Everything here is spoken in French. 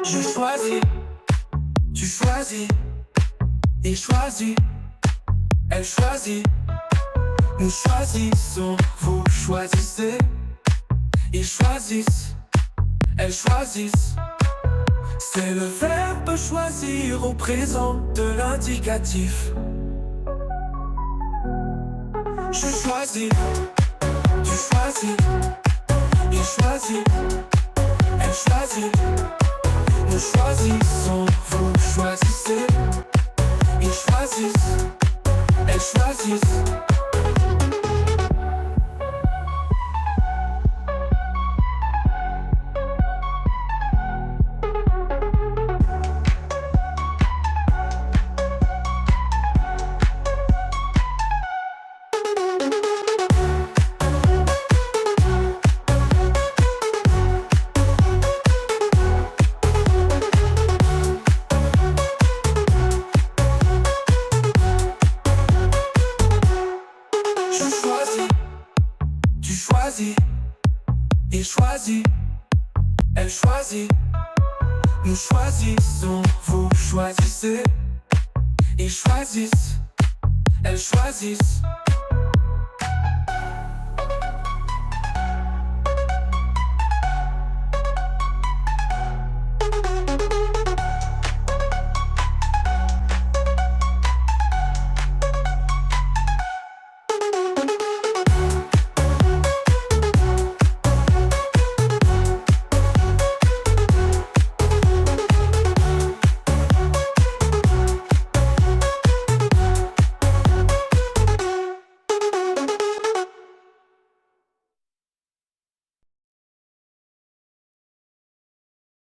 Je choisis, tu choisis, il choisit, elle choisit. Nous choisissons, vous choisissez. Ils choisissent, elles choisissent. C'est le verbe choisir au présent de l'indicatif. Je choisis, tu choisis, il choisit, elle choisit. Nous choisissons, vous choisissez. Ils choisissent, elles choisissent. Je choisis, tu choisis, il choisit, elle choisit. Nous choisissons, vous choisissez. Ils choisissent, elles choisissent.